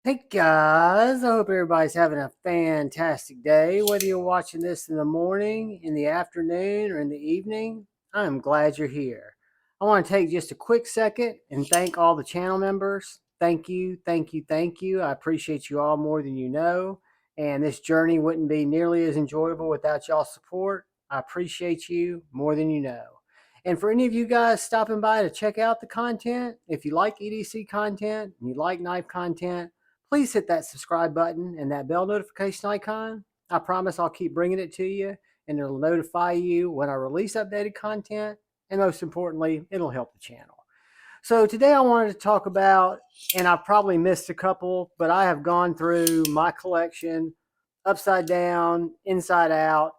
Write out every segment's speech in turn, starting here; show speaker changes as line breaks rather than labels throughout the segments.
Hey guys, I hope everybody's having a fantastic day. Whether you're watching this in the morning, in the afternoon, or in the evening, I'm glad you're here. I want to take just a quick second and thank all the channel members. Thank you, thank you, thank you. I appreciate you all more than you know. And this journey wouldn't be nearly as enjoyable without y'all's support. I appreciate you more than you know. And for any of you guys stopping by to check out the content, if you like EDC content and you like knife content, please hit that subscribe button and that bell notification icon. I promise I'll keep bringing it to you, and it'll notify you when I release updated content, and most importantly, it'll help the channel. So today I wanted to talk about, and I probably missed a couple, but I have gone through my collection upside down, inside out,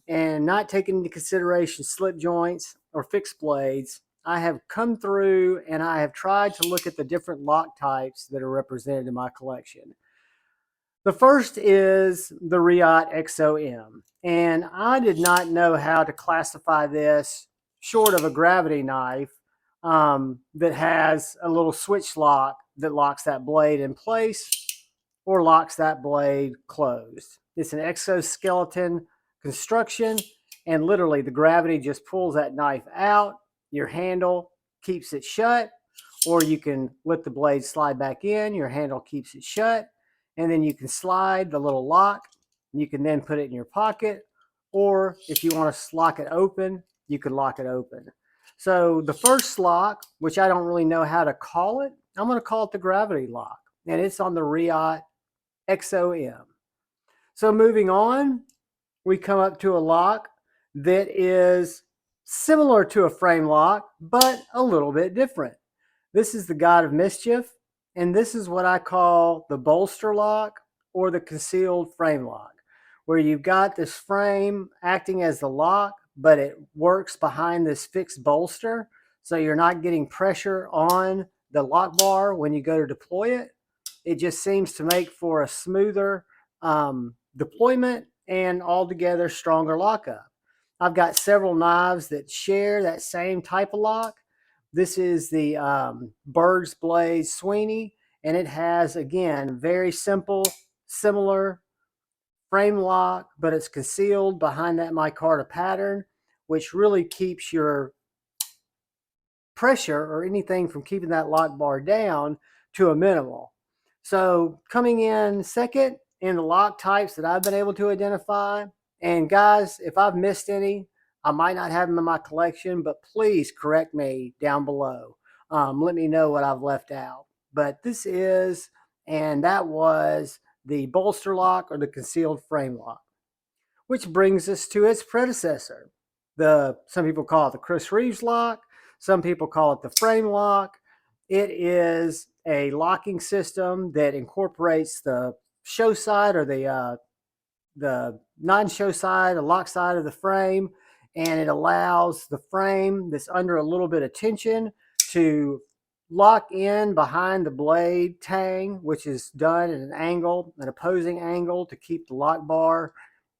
and not taking into consideration slip joints or fixed blades. I have come through and I have tried to look at the different lock types that are represented in my collection. The first is the Riot XOM, and I did not know how to classify this short of a gravity knife that has a little switch lock that locks that blade in place or locks that blade closed. It's an exoskeleton construction, and literally the gravity just pulls that knife out. Your handle keeps it shut, or you can let the blade slide back in. Your handle keeps it shut, and then you can slide the little lock. You can then put it in your pocket, or if you want to lock it open, you can lock it open. So the first lock, which I don't really know how to call it, I'm going to call it the gravity lock, and it's on the Riot XOM. So moving on, we come up to a lock that is similar to a frame lock, but a little bit different. This is the God of Mischief, and this is what I call the bolster lock or the concealed frame lock, where you've got this frame acting as the lock, but it works behind this fixed bolster, so you're not getting pressure on the lock bar when you go to deploy it. It just seems to make for a smoother deployment and altogether stronger lockup. I've got several knives that share that same type of lock. This is the Bird's Blade Sweeney, and it has, again, very simple, similar frame lock, but it's concealed behind that micarta pattern, which really keeps your pressure or anything from keeping that lock bar down to a minimal. So coming in second in the lock types that I've been able to identify, and guys, if I've missed any, I might not have them in my collection, but please correct me down below. Let me know what I've left out. But this is, and that was the bolster lock or the concealed frame lock, which brings us to its predecessor. Some people call it the Chris Reeves lock. Some people call it the frame lock. It is a locking system that incorporates the show side or the non-show side, the lock side of the frame, and it allows the frame that's under a little bit of tension to lock in behind the blade tang, which is done at an angle, an opposing angle, to keep the lock bar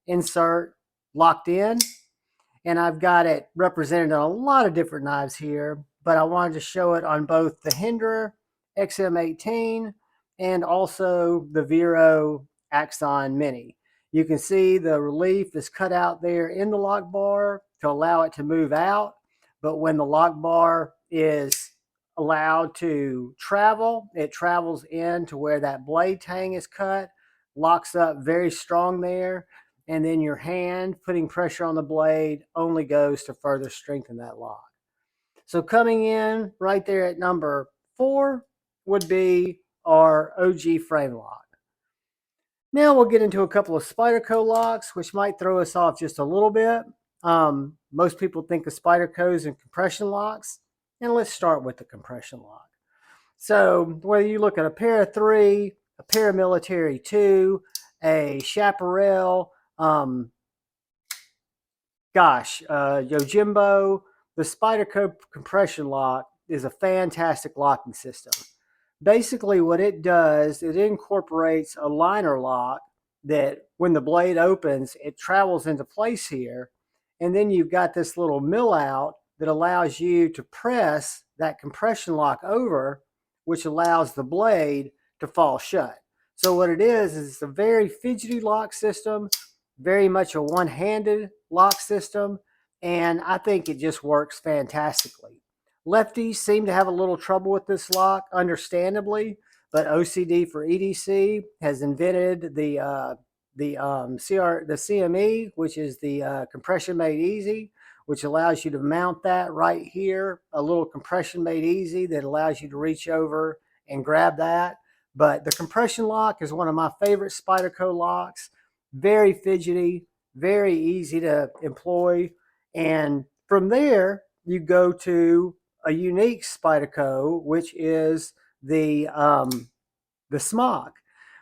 insert locked in. And I've got it represented on a lot of different knives here, but I wanted to show it on both the Hendra XM18 and also the Vero Axon Mini. You can see the relief is cut out there in the lock bar to allow it to move out, but when the lock bar is allowed to travel, it travels in to where that blade tang is cut, locks up very strong there, and then your hand putting pressure on the blade only goes to further strengthen that lock. So coming in right there at number 4 would be our OG frame lock. Now we'll get into a couple of Spyderco locks, which might throw us off just a little bit. Most people think of Spydercos and compression locks, and let's start with the compression lock. So whether you look at a Para 3, a Paramilitary 2, a Chaparral, Yojimbo, the Spyderco compression lock is a fantastic locking system. Basically what it does, it incorporates a liner lock that when the blade opens, it travels into place here. And then you've got this little mill out that allows you to press that compression lock over, which allows the blade to fall shut. So what it is it's a very fidgety lock system, very much a one-handed lock system, and I think it just works fantastically. Lefties seem to have a little trouble with this lock, understandably, but OCD for EDC has invented the CME, which is the compression made easy, which allows you to mount that right here, a little compression made easy that allows you to reach over and grab that. But the compression lock is one of my favorite Spyderco locks. Very fidgety, very easy to employ. And from there, you go to a unique Spyderco, which is the smock.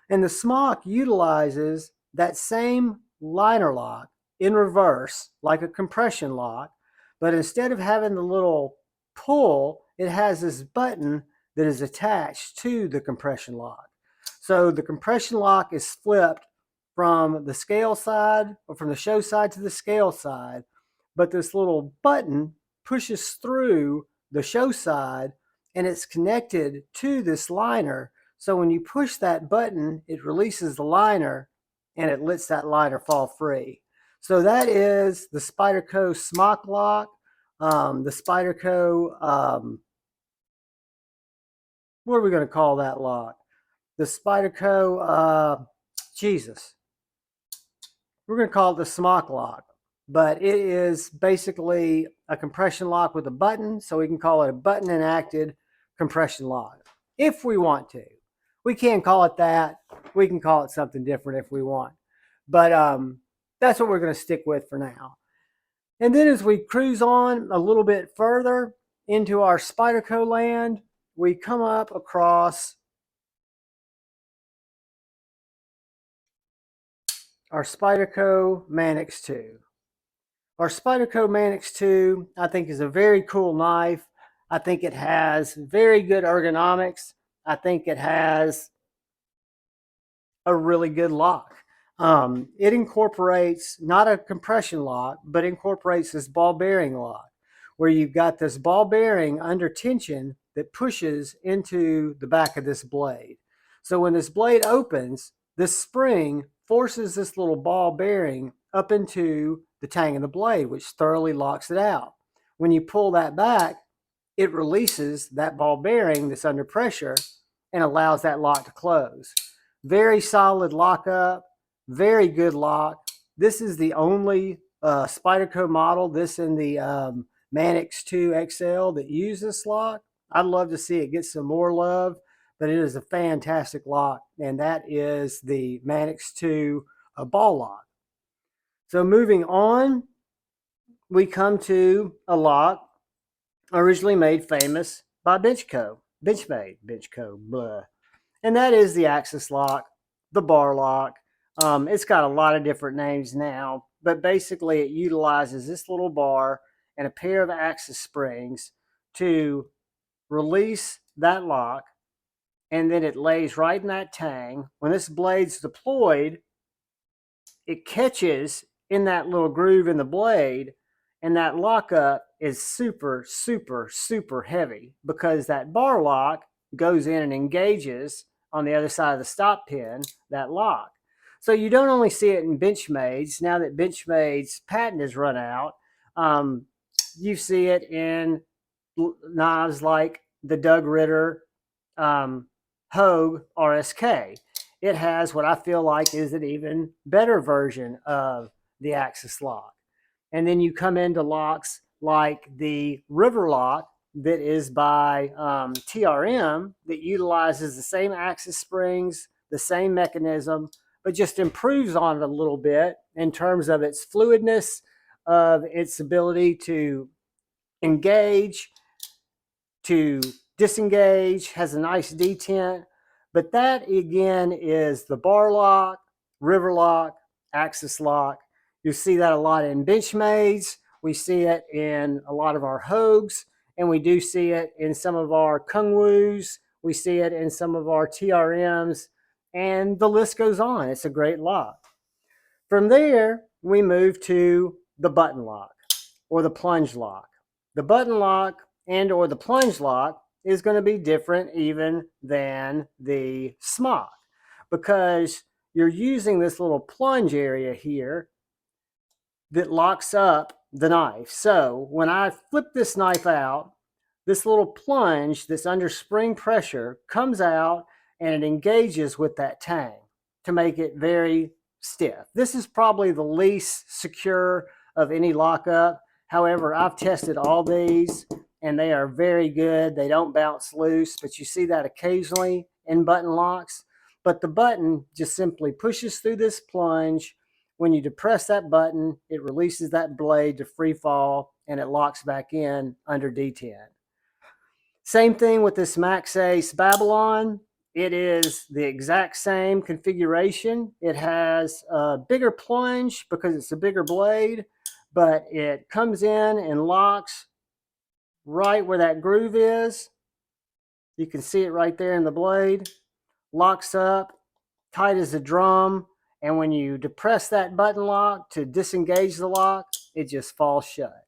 And the smock utilizes that same liner lock in reverse, like a compression lock, but instead of having the little pull, it has this button that is attached to the compression lock. So the compression lock is flipped from the scale side or from the show side to the scale side, but this little button pushes through the show side and it's connected to this liner. So when you push that button, it releases the liner and it lets that liner fall free. So that is the Spyderco smock lock, the Spyderco, what are we going to call that lock? The Spyderco, Jesus, we're going to call it the smock lock, but it is basically a compression lock with a button, so we can call it a button enacted compression lock if we want to. We can call it that. We can call it something different if we want, but that's what we're going to stick with for now. And then as we cruise on a little bit further into our Spyderco land, we come up across our Spyderco Mannix 2. Our Spyderco Mannix 2, I think, is a very cool knife. I think it has very good ergonomics. I think it has a really good lock. It incorporates not a compression lock, but incorporates this ball bearing lock, where you've got this ball bearing under tension that pushes into the back of this blade. So when this blade opens, this spring forces this little ball bearing up into the tang of the blade, which thoroughly locks it out. When you pull that back, it releases that ball bearing that's under pressure and allows that lock to close. Very solid lockup, very good lock. This is the only Spyderco model, this in the Mannix 2 XL, that use this lock. I'd love to see it get some more love, but it is a fantastic lock, and that is the Mannix 2 ball lock. So moving on, we come to a lock originally made famous by Benchmade, blah. And that is the Axis lock, the bar lock. It's got a lot of different names now, but basically it utilizes this little bar and a pair of Axis springs to release that lock, and then it lays right in that tang. When this blade's deployed, it catches in that little groove in the blade, and that lockup is super, super, super heavy because that bar lock goes in and engages on the other side of the stop pin, that lock. So you don't only see it in Benchmade's. Now that Benchmade's patent has run out, you see it in knives like the Doug Ritter Hogue RSK. It has what I feel like is an even better version of the Axis lock. And then you come into locks like the River lock that is by TRM that utilizes the same Axis springs, the same mechanism, but just improves on it a little bit in terms of its fluidness, of its ability to engage, to disengage, has a nice detent. But that again is the bar lock, River lock, Axis lock. You see that a lot in Benchmades. We see it in a lot of our Hogues, and we do see it in some of our Kungwus. We see it in some of our TRMs, and the list goes on. It's a great lock. From there, we move to the button lock or the plunge lock. The button lock and or the plunge lock is going to be different even than the smock. because you're using this little plunge area here that locks up the knife. So when I flip this knife out, this little plunge that's under spring pressure comes out and it engages with that tang to make it very stiff. This is probably the least secure of any lockup. However, I've tested all these and they are very good. They don't bounce loose, but you see that occasionally in button locks. But the button just simply pushes through this plunge. When you depress that button, it releases that blade to free fall and it locks back in under detent. Same thing with this Max Ace Babylon. It is the exact same configuration. It has a bigger plunge because it's a bigger blade, but it comes in and locks right where that groove is. You can see it right there in the blade. Locks up, tight as a drum. And when you depress that button lock to disengage the lock, it just falls shut.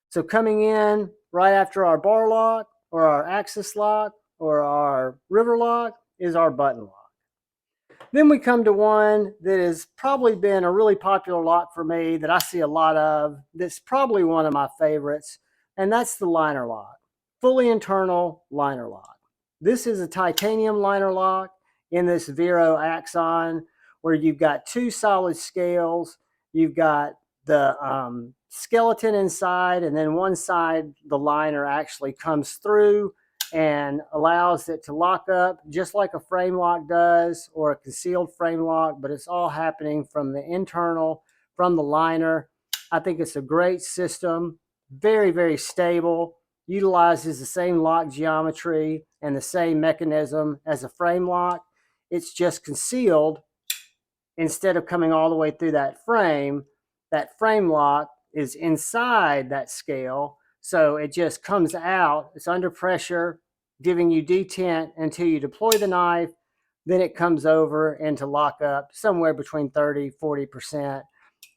So coming in right after our bar lock or our axis lock or our river lock is our button lock. Then we come to one that has probably been a really popular lock for me that I see a lot of. That's probably one of my favorites, and that's the liner lock. Fully internal liner lock. This is a titanium liner lock in this Vero Axon where you've got two solid scales. You've got the skeleton inside, and then one side the liner actually comes through and allows it to lock up just like a frame lock does or a concealed frame lock, but it's all happening from the internal, from the liner. I think it's a great system, very, very stable, utilizes the same lock geometry and the same mechanism as a frame lock. It's just concealed instead of coming all the way through that frame lock is inside that scale. So it just comes out, it's under pressure, giving you detent until you deploy the knife. Then it comes over into lockup somewhere between 30–40%.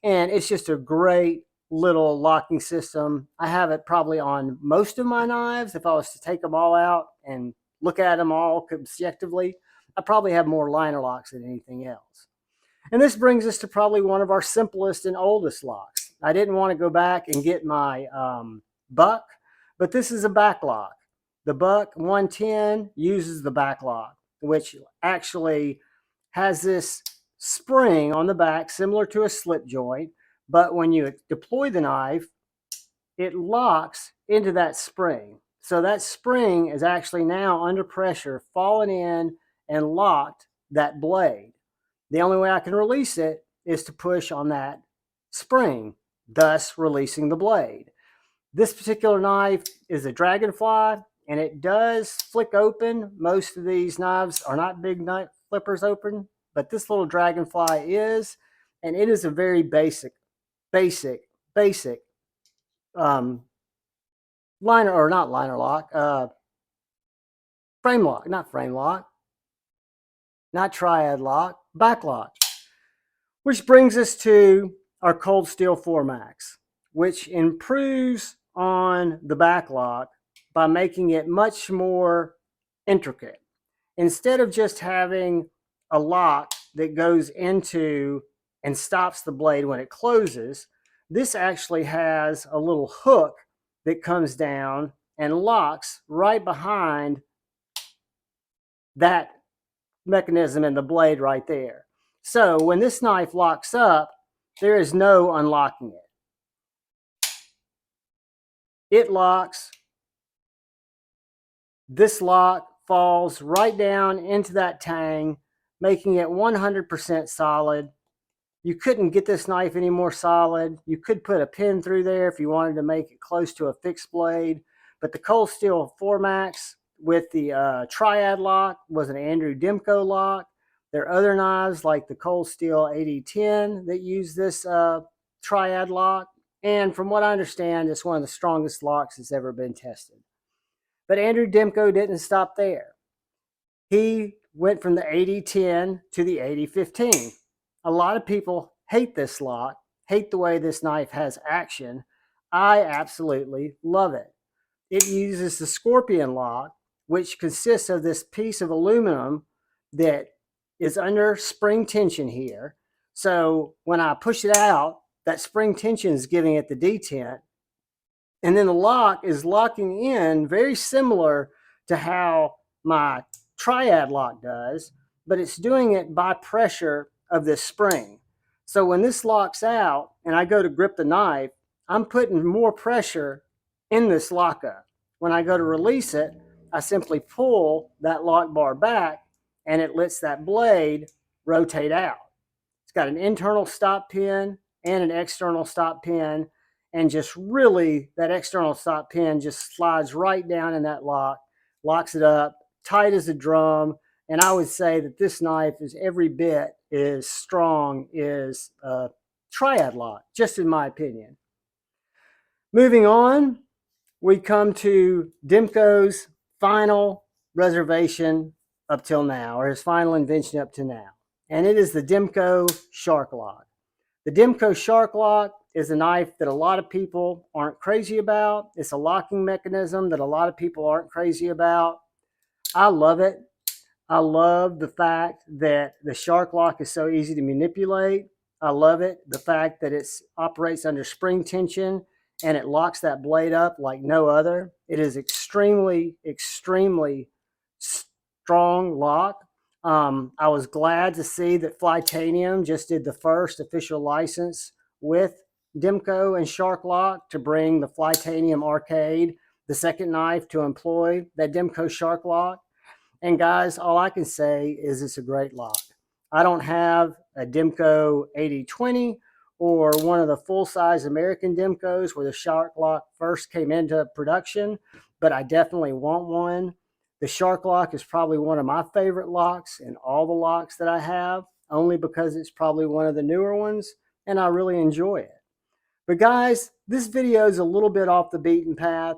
And it's just a great little locking system. I have it probably on most of my knives. If I was to take them all out and look at them all objectively, I probably have more liner locks than anything else. And this brings us to probably one of our simplest and oldest locks. I didn't want to go back and get my Buck, but this is a back lock. The Buck 110 uses the back lock, which actually has this spring on the back similar to a slip joint, but when you deploy the knife, it locks into that spring. So that spring is actually now under pressure, fallen in and locked that blade. The only way I can release it is to push on that spring, thus releasing the blade. This particular knife is a Dragonfly, and it does flick open. Most of these knives are not big knife flippers open, but this little Dragonfly is, and it is a very basic liner, or not liner lock, frame lock, not frame lock, not triad lock, back lock. Which brings us to our Cold Steel 4 Max, which improves on the back lock by making it much more intricate. Instead of just having a lock that goes into and stops the blade when it closes, this actually has a little hook that comes down and locks right behind that mechanism in the blade right there. So when this knife locks up, there is no unlocking it. It locks. This lock falls right down into that tang, making it 100% solid. You couldn't get this knife any more solid. You could put a pin through there if you wanted to make it close to a fixed blade, but the Cold Steel 4 Max with the triad lock was an Andrew Demko lock. There are other knives like the Cold Steel 8010 that use this triad lock, and from what I understand, it's one of the strongest locks that's ever been tested. But Andrew Demko didn't stop there. He went from the 8010 to the 8015. A lot of people hate this lock, hate the way this knife has action. I absolutely love it. It uses the Scorpion lock, which consists of this piece of aluminum that is under spring tension here. So when I push it out, that spring tension is giving it the detent. And then the lock is locking in very similar to how my triad lock does, but it's doing it by pressure of this spring. So when this locks out and I go to grip the knife, I'm putting more pressure in this lockup. When I go to release it, I simply pull that lock bar back and it lets that blade rotate out. It's got an internal stop pin and an external stop pin, and just really that external stop pin just slides right down in that lock, locks it up tight as a drum. And I would say that this knife is every bit as strong as a triad lock, just in my opinion. Moving on, we come to Demko's final reservation up till now, or his final invention up to now, and it is the Demko Shark Lock. The Demko Shark Lock is a knife that a lot of people aren't crazy about. It's a locking mechanism that a lot of people aren't crazy about. I love it. I love the fact that the Shark Lock is so easy to manipulate. I love it, the fact that it operates under spring tension and it locks that blade up like no other. It is extremely, extremely strong lock. I was glad to see that Flytanium just did the first official license with Demko and Shark Lock to bring the Flytanium Arcade, the second knife to employ that Demko Shark Lock. And guys, all I can say is it's a great lock. I don't have a Demko 8020 or one of the full-size American Demkos where the Shark Lock first came into production, but I definitely want one. The Shark Lock is probably one of my favorite locks in all the locks that I have, only because it's probably one of the newer ones, and I really enjoy it. But guys, this video is a little bit off the beaten path.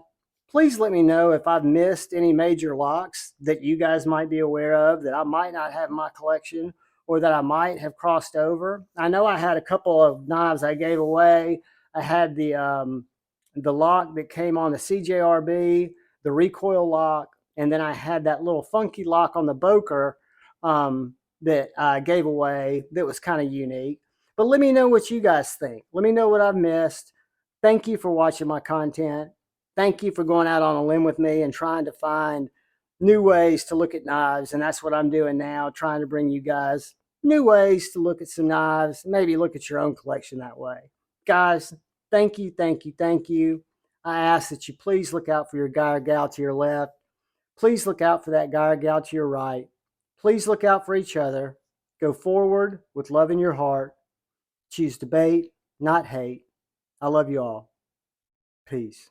Please let me know if I've missed any major locks that you guys might be aware of that I might not have in my collection or that I might have crossed over. I know I had a couple of knives I gave away. I had the lock that came on the CJRB, the recoil lock, and then I had that little funky lock on the Boker that I gave away that was kind of unique. But let me know what you guys think. Let me know what I've missed. Thank you for watching my content. Thank you for going out on a limb with me and trying to find new ways to look at knives. And that's what I'm doing now, trying to bring you guys new ways to look at some knives, maybe look at your own collection that way. Guys, thank you, thank you, thank you. I ask that you please look out for your guy or gal to your left. Please look out for that guy or gal to your right. Please look out for each other. Go forward with love in your heart. Choose debate, not hate. I love you all. Peace.